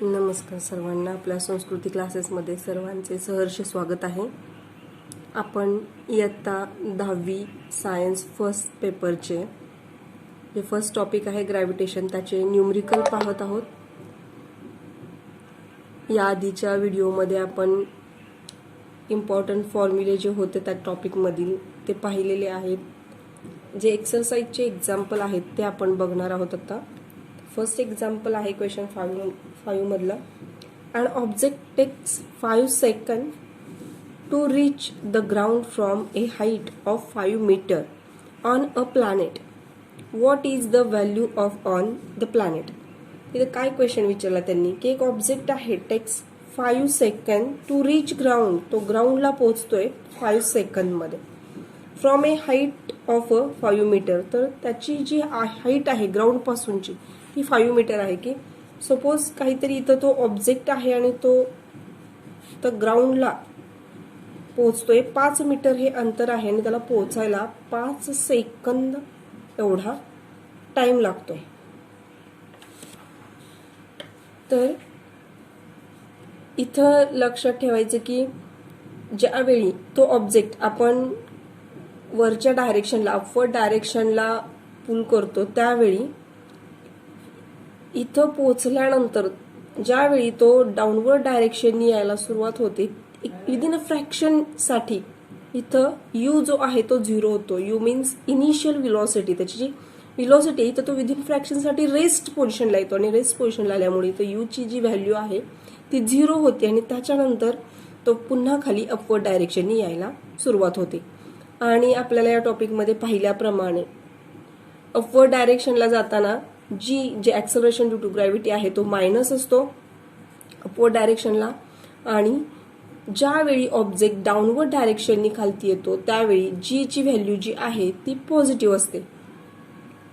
नमस्कार सर्वांना. आपल्या संस्कृती क्लासेसमध्ये सर्वांचे सहर्ष स्वागत आहे. आपण इयत्ता 10वी सायन्स फर्स्ट पेपरचे जे फर्स्ट टॉपिक आहे ग्रॅव्हिटेशन, त्याचे न्यूमरिकल पाहत आहोत. या आधीच्या व्हिडिओमध्ये आपण इम्पॉर्टंट फॉर्म्युले जे होते त्या टॉपिकमधील ते पाहिलेले आहेत. जे एक्सरसाइजचे एक्झाम्पल आहेत ते आपण बघणार आहोत. आता फर्स्ट एक्झाम्पल आहे क्वेश्चन 5 मधला. An object takes 5 seconds to reach the ground from a height of 5 meters on a planet. What is the value of on the planet? इथे काय क्वेश्चन विचारला त्यांनी की एक ऑब्जेक्ट आहे, takes 5 second to reach ground, तो ग्राउंडला पोहोचतोय 5 सेकंद मध्ये from a height of 5 metre. तर त्याची जी हाईट आहे ग्राउंड पासूनची ही 5 मीटर आहे. की सपोज काहीतरी इथं तो ऑब्जेक्ट आहे आणि तो तर ग्राउंडला पोहोचतोय 5 मीटर हे अंतर आहे आणि त्याला पोहोचायला 5 सेकंद एवढा टाइम लागतोय. तर इथं लक्षात ठेवायचं की ज्यावेळी तो ऑब्जेक्ट आपण वरच्या डायरेक्शनला, अपवर्ड डायरेक्शनला पुल करतो, त्यावेळी इथं पोहोचल्यानंतर ज्यावेळी तो डाऊनवर्ड डायरेक्शननी यायला सुरुवात होते, विदिन अ फ्रॅक्शन साठी इथं यू जो आहे तो 0 होतो. You means initial velocity. त्याची जी व्हेलॉसिटी आहे तर तो विदिन फ्रॅक्शन साठी रेस्ट पोझिशनला येतो आणि रेस्ट पोझिशनला आल्यामुळे तो यू ची जी व्हॅल्यू आहे ती 0 होते आणि त्याच्यानंतर तो पुन्हा खाली अपवर्ड डायरेक्शननी यायला सुरुवात होते. आणि आपल्याला या टॉपिकमध्ये पाहिल्याप्रमाणे अपवर्ड डायरेक्शनला जाताना जे ऍक्सलरेशन ड्यू टू ग्रॅव्हिटी आहे तो मायनस असतो अपवर्ड डायरेक्शनला, आणि ज्यावेळी ऑब्जेक्ट डाऊनवर्ड डायरेक्शननी खालती येतो त्यावेळी जी ची व्हॅल्यू जी आहे ती पॉझिटिव्ह असते.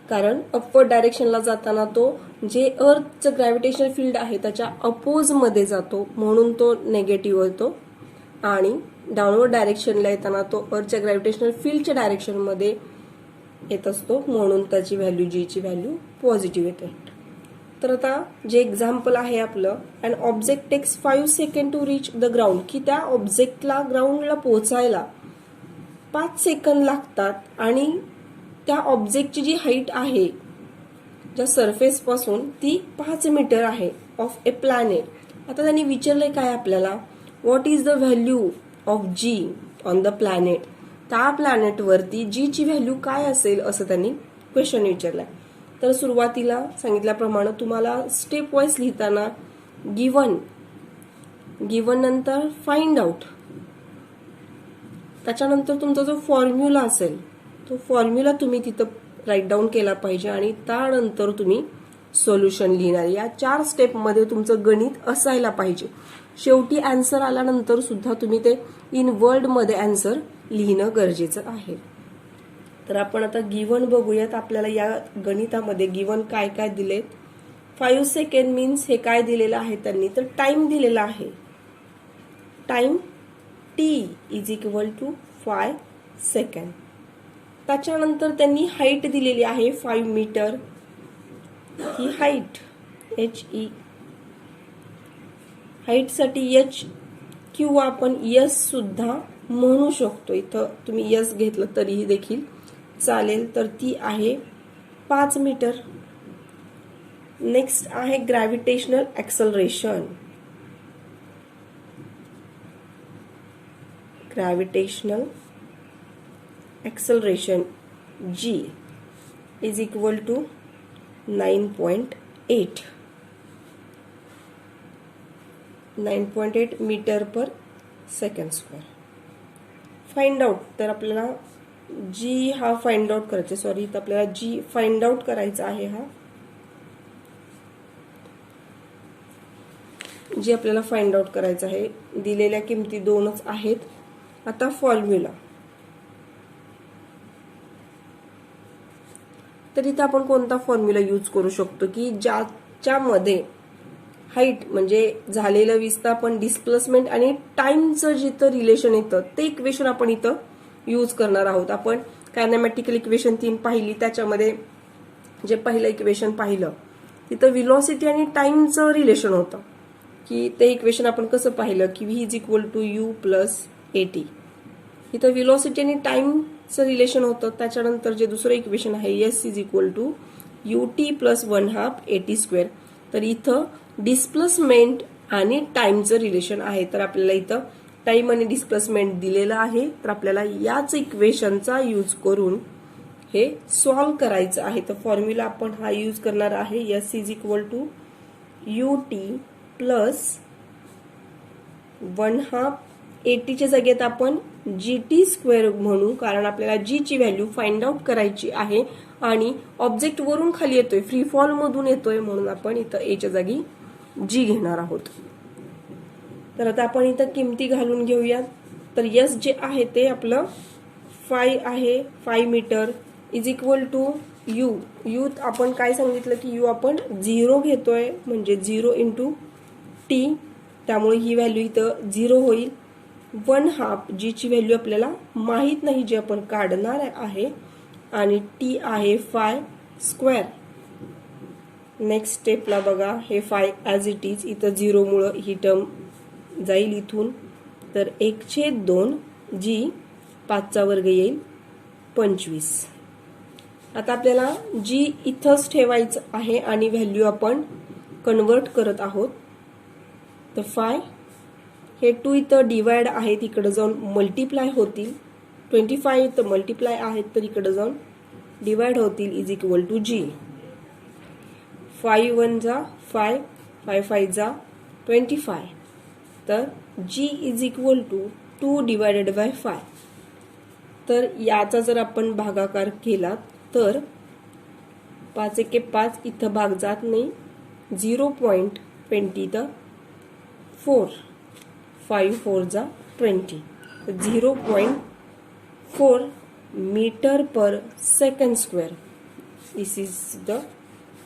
कारण अपवर्ड डायरेक्शनला जाताना तो जे अर्थचं ग्रॅव्हिटेशनल फील्ड आहे त्याच्या अपोज मध्ये जातो म्हणून तो नेगेटिव्ह होतो, आणि डाऊनवर्ड डायरेक्शनला येताना तो अर्थच्या ग्रॅव्हिटेशनल फील्डच्या डायरेक्शन मध्ये येत असतो म्हणून त्याची व्हॅल्यू जी ची व्हॅल्यू पॉझिटिव्ह येते. तर आता जे एक्झाम्पल आहे आपलं, an object takes 5 second to reach the ground, की त्या ऑब्जेक्टला ग्राउंडला पोहोचायला 5 सेकंद लागतात आणि त्या ऑब्जेक्टची जी हाईट आहे ज्या सरफेस पासून ती 5 मीटर आहे ऑफ ए प्लॅनेट. आता त्यांनी विचारलंय काय आपल्याला, what is the value of g on the planet. त्या प्लॅनेटवरती जी ची व्हॅल्यू काय असेल असं त्यांनी क्वेश्चन विचारलाय. तर सुरुवातीला सांगितल्याप्रमाणे तुम्हाला स्टेप वाईज लिहिताना गिवन नंतर फाइंड आउट, त्याच्यानंतर तुमचा जो फॉर्म्युला असेल तो फॉर्म्युला तुम्ही तिथं राईट डाऊन केला पाहिजे आणि त्यानंतर तुम्ही सोल्युशन लिहिणार. या 4 स्टेपमध्ये तुमचं गणित असायला पाहिजे. शेवटी आन्सर आल्यानंतर सुद्धा तुम्ही ते इन वर्ड मध्ये आन्सर लिहिणं गरजेचं आहे. तर आपण आता गिवन बघूयात. आपल्याला या गणितामध्ये गिवन काय काय दिलेत. 5 सेकंड मीन्स हे काय दिलेलं आहे त्यांनी, तर टाइम दिलेला आहे. Time t is equal to 5 second. त्याच्यानंतर त्यांनी हाईट दिलेली आहे 5 मीटर. ही हाईट HE, हाईट साठी H किंवा आपण S सुद्धा म्हणू शकतो. इथं तुम्ही S घेतलं तरीही देखील चालेल. तर ती आहे 5 मीटर. नेक्स्ट आहे gravitational acceleration. Gravitational acceleration G is equal to 9.8 metre per second square. Find out, तर आपल्याला जी हा फाइंड आउट करायचा, सॉरी तर आपल्याला जी फाइंड आउट करायचा आहे, हा जी आपल्याला फाइंड आउट करायचं आहे. दिलेल्या किमती 2च आहेत. आता फॉर्म्युला, तर इथं आपण कोणता फॉर्म्युला यूज करू शकतो की ज्याच्यामध्ये हाईट म्हणजे झालेलं विस्थापन, डिस्प्लेसमेंट आणि टाइमचं जिथं रिलेशन येतं ते इक्वेशन आपण इथं यूज करणार आहोत. आपण कायनेमॅटिकल इक्वेशन 3 पाहिली, त्याच्यामध्ये जे पहिलं इक्वेशन पाहिलं तिथं व्हेलॉसिटी आणि टाइमचं रिलेशन होतं. की ते इक्वेशन आपण कसं पाहिलं की v is equal to u plus a t. इथं व्हेलॉसिटी आणि टाइमचं रिलेशन होतं. त्याच्यानंतर जे दुसरं इक्वेशन आहे s is equal to u t plus 1/2 a t square. तर इथं डिस्प्लेसमेंट आणि टाइमचं रिलेशन आहे. तर आपल्याला इथं टाइम आणि डिस्प्लेसमेंट दिलेलं आहे. तर आपल्याला याच इक्वेशनचा यूज करून हे सॉल्व्ह करायचं आहे. तर फॉर्म्युला आपण हा यूज करणार आहे s is equal to u t plus 1/2 एटीच्या जागेत आपण जी टी स्क्वेअर म्हणू, कारण आपल्याला जी ची व्हॅल्यू फाइंड आउट करायची आहे आणि ऑब्जेक्ट वरून खाली येतोय, फ्री फॉल मधून येतोय, म्हणून आपण इथं एच्या जागी जी घेणार आहोत. तर आता आपण इथं किमती घालून घेऊयात. तर यस जे आहे ते आपलं 5 आहे, 5 metre is equal to u आपण काय सांगितलं की यू आपण 0 घेतोय, म्हणजे 0 इंटू टी, त्यामुळे ही व्हॅल्यू इथं 0 होईल. 1/2 जी ची व्हॅल्यू आपल्याला माहित नाही, जी आपण काढणार आहे, आणि टी आहे 5 स्क्वेअर. नेक्स्ट स्टेपला बघा, हे 5 ॲज इट इज, इथं 0 मुळे ही टर्म जाईल इथून. तर 1/2 जी 5चा वर्ग येईल 25. आता आपल्याला जी इथंच ठेवायचं आहे आणि व्हॅल्यू आपण कन्वर्ट करत आहोत. तर 5 हे 2 इथं डिवाइड आहे, तिकडे जाऊन मल्टिप्लाय होतील. 25 इथं मल्टिप्लाय आहेत, तर इकडे जाऊन डिवाइड होतील इज इक्वल टू जी. 5 1 जा 5, 5 5 जा 25. तर g is equal to 2 divided by 5. तर याचा जर आपण भागाकार केला तर 5 एके 5, इथं भाग जात नाही, 0.20 तर 4, 5 4 जा 20, 0.4 metre per second square. This is the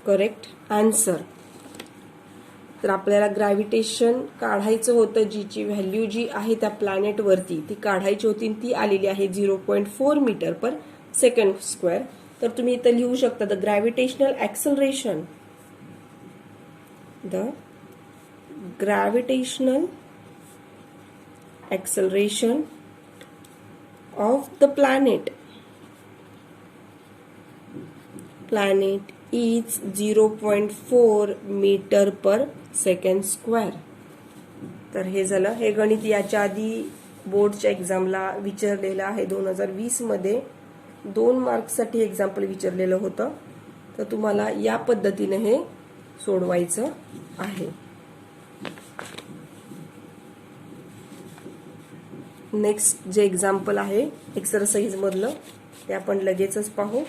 correct answer. तर आपल्याला ग्रॅव्हिटेशन काढायचं होतं, जीची व्हॅल्यू जी आहे त्या प्लॅनेटवरती ती काढायची होती, ती आलेली आहे 0.4 मीटर पर सेकंड स्क्वेअर. तर तुम्ही इथं लिहू शकता the gravitational acceleration, the gravitational acceleration of the planet is 0.4 metre per second square. तर हे झालं, हे गणित याच्या आधी बोर्डच्या एक्झामला विचारलेलं आहे. 2020 मध्ये 2 मार्क्ससाठी एक्झाम्पल विचारलेलं होतं. तर तुम्हाला या पद्धतीने हे सोडवायचं आहे. नेक्स्ट जे एक्झाम्पल आहे एक्सरसाइज मधलं, ते आपण लगेचच पाहू.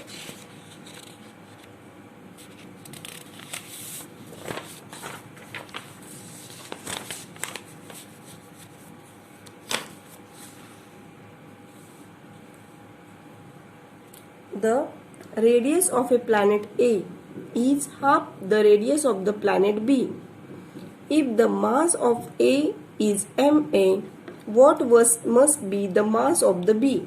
The radius of a planet A is half the radius of the planet B. If the mass of A is ma, what must be the mass of the B,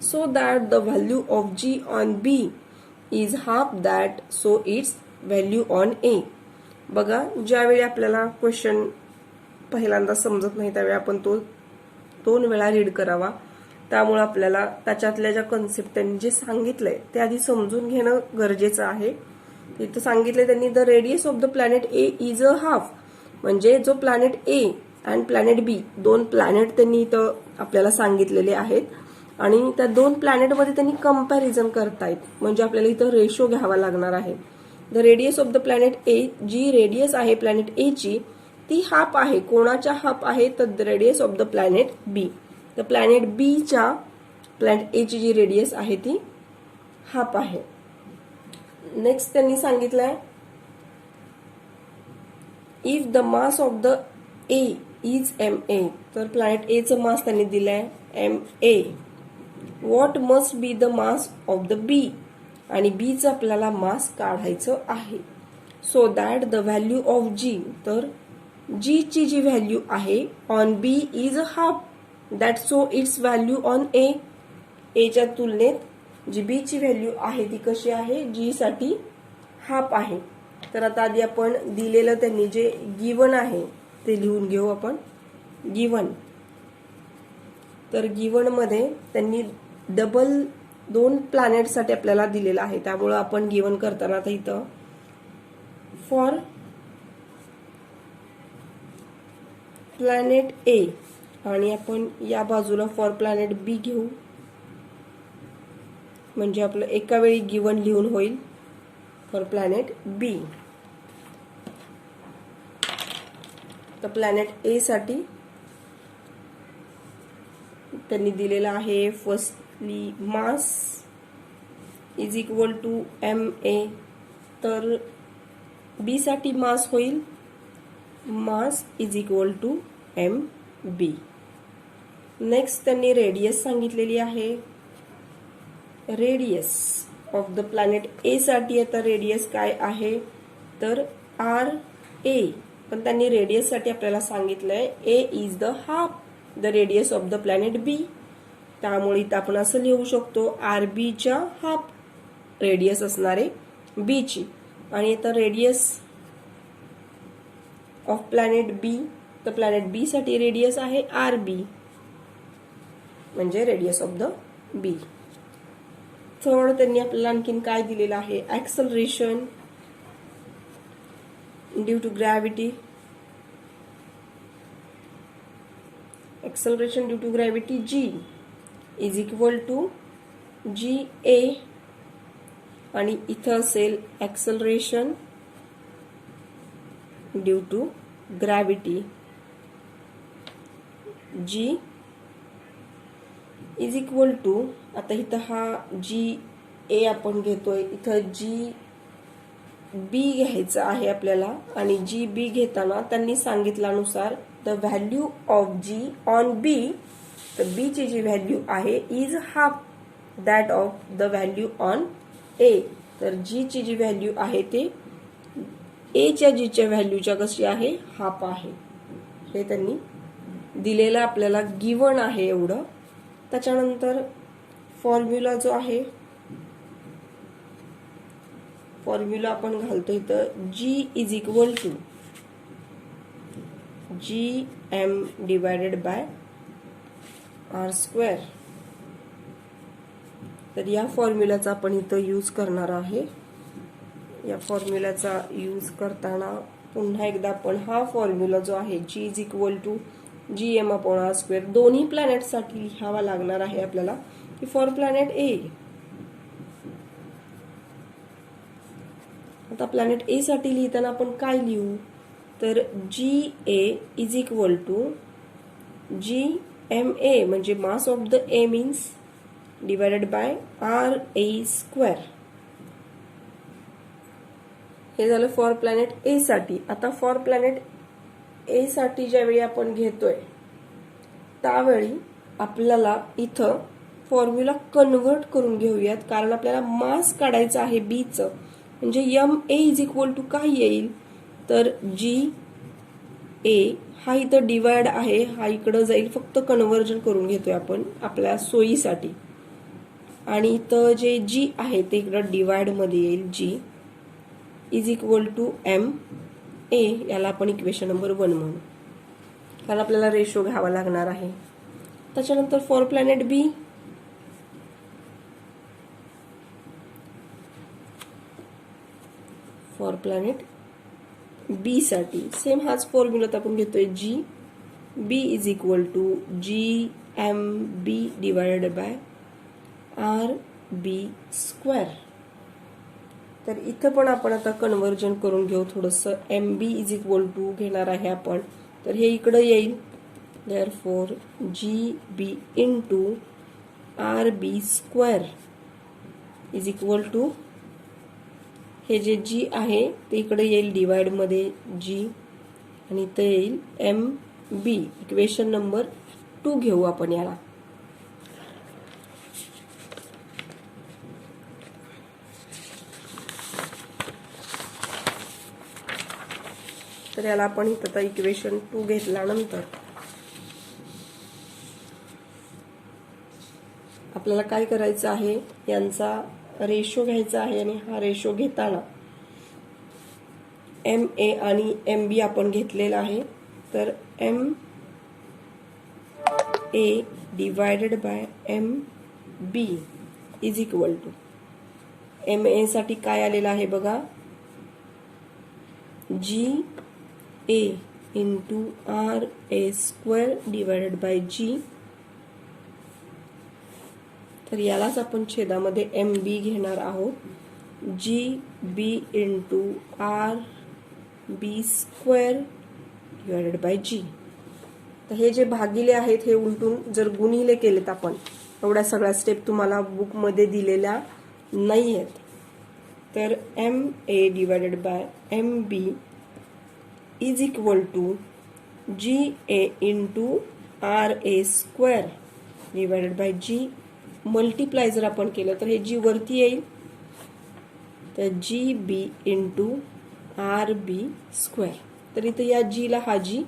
so that the value of G on B is half that, so its value on A. बघा, ज्यावेळी आपल्याला question पहिल्यांदा समजत नाही त्यावेळी आपण तो 2 वेळा रीड करावा. त्यामुळे आपल्याला त्याच्यातल्या ज्या कन्सेप्ट त्यांनी जे सांगितलंय ते आधी समजून घेणं गरजेचं आहे. इथं सांगितलंय त्यांनी the radius of the planet A is a half, म्हणजे जो प्लॅनेट ए आणि प्लॅनेट बी, 2 प्लॅनेट त्यांनी इथं आपल्याला सांगितलेले आहेत आणि त्या 2 प्लॅनेटमध्ये त्यांनी कंपॅरिझन करतायत, म्हणजे आपल्याला इथं रेशो घ्यावा लागणार आहे. The radius of the planet A, जी रेडियस आहे प्लॅनेट ए ची ती हाफ आहे. कोणाच्या हाफ आहे तर the radius of the planet B. तर प्लॅनेट बी च्या प्लॅनेट ए ची जी रेडियस आहे ती हाफ आहे. नेक्स्ट त्यांनी सांगितलंय if the mass of the A is ma, तर प्लॅनेट ए चं मास त्यांनी दिलंय ma. What must be the mass of the B, आणि बी चं आपल्याला मास काढायचं आहे. So that the value of g, तर जी ची जी व्हॅल्यू आहे on B is a half, that so its value on A. एच्या तुलनेत जी बी ची व्हॅल्यू आहे ती कशी आहे, जी साठी हाफ आहे. तर आता आधी आपण दिलेलं त्यांनी जे गिवन आहे ते लिहून घेऊ आपण. गिवन, तर गिवन मध्ये त्यांनी डबल 2 प्लॅनेटसाठी आपल्याला दिलेलं आहे, त्यामुळे आपण गिवन करताना आता इथं फॉर प्लॅनेट ए आणि आपण या बाजूला फॉर प्लॅनेट बी घेऊ, म्हणजे आपलं एका वेळी गिवन लिहून होईल फॉर प्लॅनेट बी. तर प्लॅनेट ए साठी त्यांनी दिलेला आहे firstly mass is equal to ma. तर बी साठी मास होईल mass is equal to mb. Next त्यांनी रेडियस सांगितलेली आहे. Radius of the planet A साठी आता रेडियस काय आहे तर ra, पण त्यांनी रेडियस साठी आपल्याला सांगितलंय a is the half the radius of the planet B. त्यामुळे इथं आपण असं लिहू शकतो आरबी च्या हाफ रेडियस असणारे बी ची. आणि आता रेडियस ऑफ प्लॅनेट बी, तर प्लॅनेट बी साठी रेडियस आहे आरबी, म्हणजे radius of the B. Third त्यांनी आपल्याला आणखीन काय दिलेलं आहे, acceleration due to gravity. acceleration due to gravity g is equal to ga आणि इथं असेल acceleration due to gravity g is equal to, आता इथं हा g a आपण घेतोय, इथं g b घ्यायचं आहे आपल्याला. आणि g b घेताना त्यांनी सांगितल्यानुसार the value of g on b, तर b ची जी व्हॅल्यू आहे is half that of the value on a. तर g ची जी व्हॅल्यू आहे ते a च्या g च्या व्हॅल्यूच्या कशी आहे, हाफ आहे. हे त्यांनी दिलेलं आपल्याला गिवन आहे एवढं. त्याच्यानंतर फॉर्म्युला जो आहे, फॉर्म्युला आपण घालतो इथं g is equal to gm divided by r square. तर या फॉर्म्युलाचा आपण इथं यूज करणार आहे. या फॉर्म्युलाचा यूज करताना पुन्हा एकदा आपण हा फॉर्म्युला जो आहे g is equal to gm upon r square दोन्ही प्लॅनेट साठी लिहावा लागणार आहे आपल्याला, की फॉर प्लॅनेट ए. आता प्लॅनेट ए साठी लिहिताना आपण काय लिहू, तर GA is equal to GMA, म्हणजे mass of the A means divided by RA square. हे झालं फॉर प्लॅनेट ए साठी. आता फॉर प्लॅनेट ए साठी ज्यावेळी आपण घेतोय त्यावेळी आपल्याला इथं फॉर्म्युला कन्वर्ट करून घेऊयात, कारण आपल्याला मास काढायचं आहे बी चं. म्हणजे MA इज इक्वल टू काय येईल, तर GA हा इथं डिवाइड आहे, हा इकडं जाईल, फक्त कन्वर्जन करून घेतोय आपण आपल्या सोयीसाठी. आणि इथं जे G आहे ते इकडं डिवाइड मध्ये येईल, G is equal to MA. याला आपण इक्वेशन नंबर 1 म्हणू, कारण आपल्याला रेशो घ्यावा लागणार आहे. त्याच्यानंतर for planet B, for planet B साठी सेम हाच फॉर्म्युला आपण घेतोय, g B is equal to GMB divided by RB square. तर इथं पण आपण आता कन्वर्जन करून घेऊ थोडंसं. MB इज इक्वल टू घेणार आहे आपण, तर हे इकडं येईल, therefore GB into RB square is equal to, हे जे G आहे ते इकडे येईल डिवाइड मध्ये G, आणि इथे येईल MB. इक्वेशन नंबर 2 घेऊ आपण याला. तर याला आपण इथं आता इक्वेशन 2 घेतल्यानंतर आपल्याला काय करायचं आहे, यांचा रेशो घ्यायचा आहे. आणि हा रेशो घेताना MA आणि MB आपण घेतलेला आहे. तर MA divided by MB is equal to MA साठी काय आलेलं आहे बघा, GA into RA square divided by G. तर यालाच आपण छेदामध्ये MB घेणार आहोत. GB into RB square divided by G. तर हे जे भागिले आहेत हे उलटून जर गुणिले केलेत आपण, एवढ्या सगळ्या स्टेप तुम्हाला बुकमध्ये दिलेल्या नाही आहेत. तर MA divided by MB is equal to GA into RA square divided by G. Multiply जर आपण केलं तर हे G वरती येईल, तर GB इंटू RB स्क्वेअर. तर इथं या G ला हा G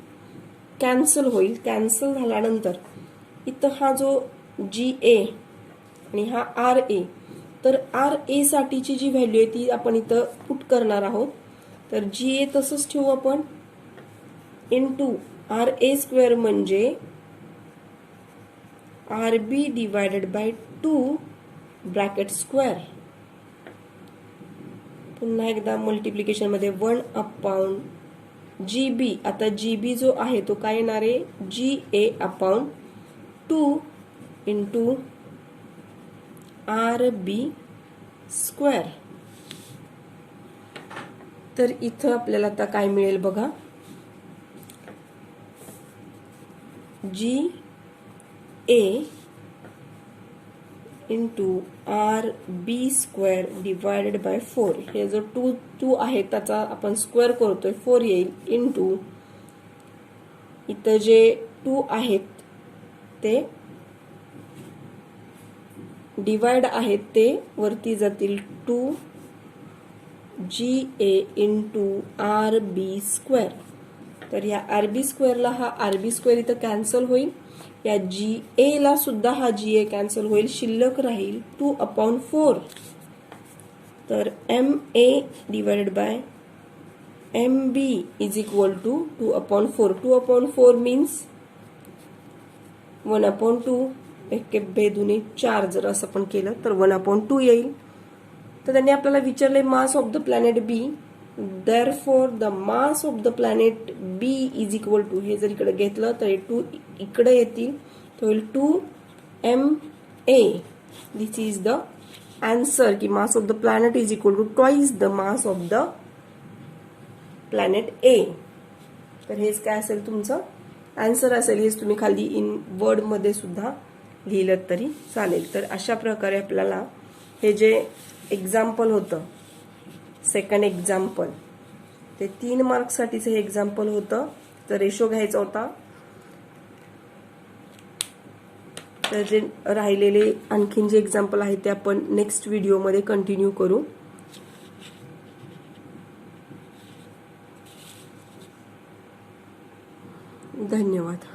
कॅन्सल होईल. कॅन्सल झाल्यानंतर इथं हा जो GA आणि हा RA, तर RA साठीची जी व्हॅल्यू आहे ती आपण इथं पुट करणार आहोत. तर GA तसंच ठेवू आपण इंटू RA स्क्वेअर म्हणजे RB divided by 2 bracket square. पुन्हा एकदा मल्टिप्लिकेशन मध्ये 1 अपॉन GB. आता GB जो आहे तो काय येणार आहे, GA upon 2 into RB square. तर इथं आपल्याला आता काय मिळेल बघा, GA into RB square divided bye 4. हे जो 2 आहे त्याचा आपण स्क्वेअर करतोय, 4 येईल इंटू इथं जे 2 आहेत ते डिवाइड आहेत ते वरती जातील 2 GA इंटू RB स्क्वेअर. तर या RB स्क्वेअरला हा RB स्क्वेअर इथं कॅन्सल होईल. या GA ला सुद्धा हा GA कॅन्सल होईल. शिल्लक राहील 2 अपॉन 4. तर MA divided by MB is equal to 2 upon 4. 2 upon 4 means 1 upon 2. एक बेदुने 4 जर असं पण केलं तर 1 अपॉन 2 येईल. तर त्यांनी आपल्याला विचारले mass of the planet B. Therefore the mass of the planet B is equal to, हे जर इकडे घेतलं तर 2 इकडे येतील, तो होईल 2MA. This is the answer की mass of the planet is equal to twice the mass of the planet A. तर हेच काय असेल तुमचं आन्सर असेल. हेच तुम्ही खाली इन वर्ड मध्ये सुद्धा लिहिलं तरी चालेल. तर अशा प्रकारे आपल्याला हे जे एक्झाम्पल होतं, सेकंड एक्झाम्पल, ते 3 मार्क्ससाठीचं हे एक्झाम्पल होतं. तर रेशो घ्यायचा होता. तर जे राहिलेले आणखीन जे एक्झाम्पल आहे ते आपण नेक्स्ट व्हिडिओमध्ये कंटिन्यू करू. धन्यवाद.